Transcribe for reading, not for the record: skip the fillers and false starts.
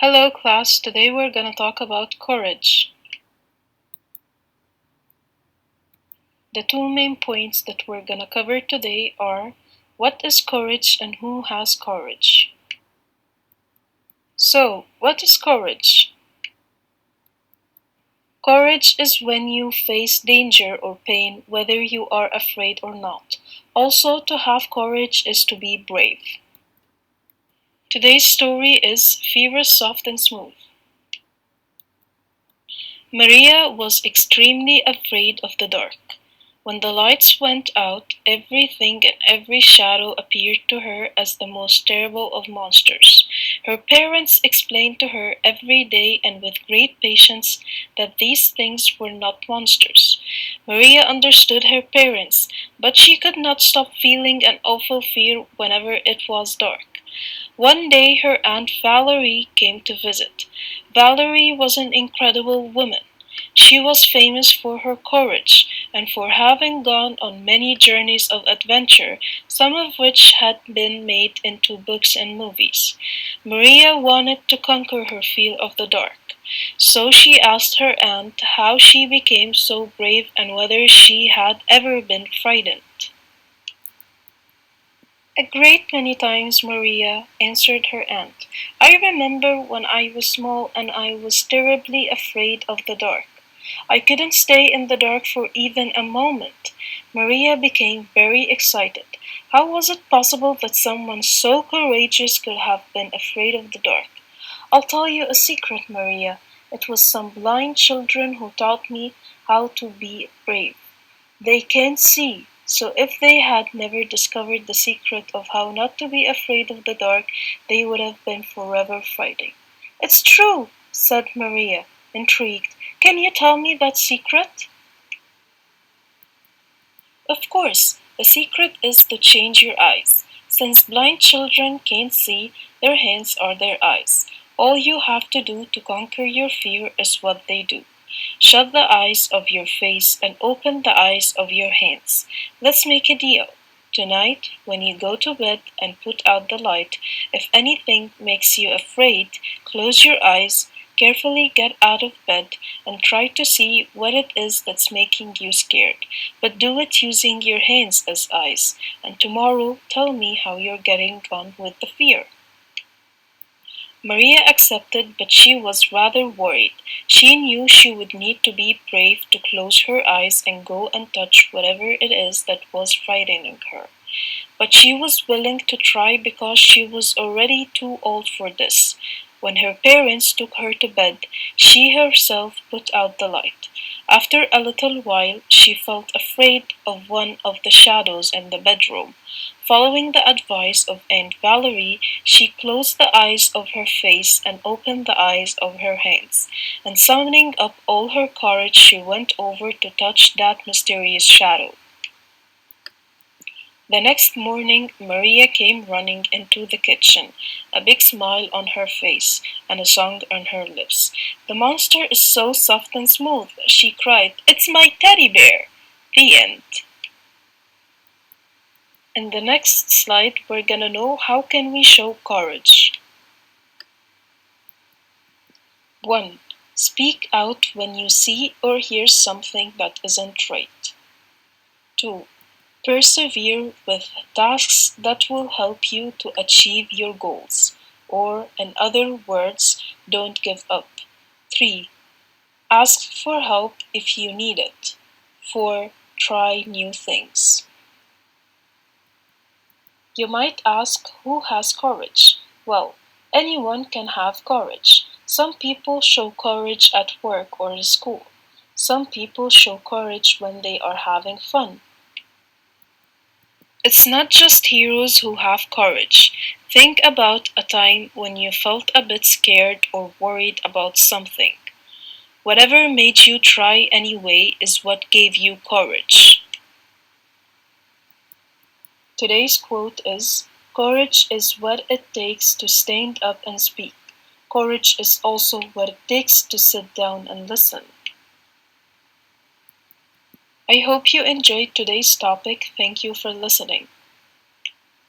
Hello class, today we're gonna talk about courage. The two main points that we're gonna cover today are what is courage and who has courage. So, what is courage? Courage is when you face danger or pain whether you are afraid or not. Also, to have courage is to be brave. Today's story is Fever Soft and Smooth. Maria was extremely afraid of the dark. When the lights went out, everything and every shadow appeared to her as the most terrible of monsters. Her parents explained to her every day and with great patience that these things were not monsters. Maria understood her parents, but she could not stop feeling an awful fear whenever it was dark. One day her Aunt Valerie came to visit. Valerie was an incredible woman. She was famous for her courage and for having gone on many journeys of adventure, some of which had been made into books and movies. Maria wanted to conquer her fear of the dark, so she asked her aunt how she became so brave and whether she had ever been frightened. A great many times, Maria, answered her aunt. I remember when I was small and I was terribly afraid of the dark. I couldn't stay in the dark for even a moment. Maria became very excited. How was it possible that someone so courageous could have been afraid of the dark? I'll tell you a secret, Maria. It was some blind children who taught me how to be brave. They can't see, so if they had never discovered the secret of how not to be afraid of the dark, they would have been forever fighting. It's true, said Maria, intrigued. Can you tell me that secret? Of course, the secret is to change your eyes. Since blind children can't see, their hands are their eyes. All you have to do to conquer your fear is what they do. Shut the eyes of your face and open the eyes of your hands. Let's make a deal. Tonight, when you go to bed and put out the light, if anything makes you afraid, close your eyes, carefully get out of bed, and try to see what it is that's making you scared. But do it using your hands as eyes. And tomorrow, tell me how you're getting on with the fear. Maria accepted, but she was rather worried. She knew she would need to be brave to close her eyes and go and touch whatever it is that was frightening her. But she was willing to try because she was already too old for this. When her parents took her to bed, she herself put out the light. After a little while, she felt afraid of one of the shadows in the bedroom. Following the advice of Aunt Valerie, she closed the eyes of her face and opened the eyes of her hands. And summoning up all her courage, she went over to touch that mysterious shadow. The next morning, Maria came running into the kitchen, a big smile on her face and a song on her lips. The monster is so soft and smooth, she cried. It's my teddy bear! The end. In the next slide, we're gonna know how can we show courage. 1. Speak out when you see or hear something that isn't right. 2. Persevere with tasks that will help you to achieve your goals, or in other words, don't give up. 3. Ask for help if you need it. 4. Try new things. You might ask who has courage? Well, anyone can have courage. Some people show courage at work or in school. Some people show courage when they are having fun. It's not just heroes who have courage. Think about a time when you felt a bit scared or worried about something. Whatever made you try anyway is what gave you courage. Today's quote is, courage is what it takes to stand up and speak. Courage is also what it takes to sit down and listen. I hope you enjoyed today's topic. Thank you for listening.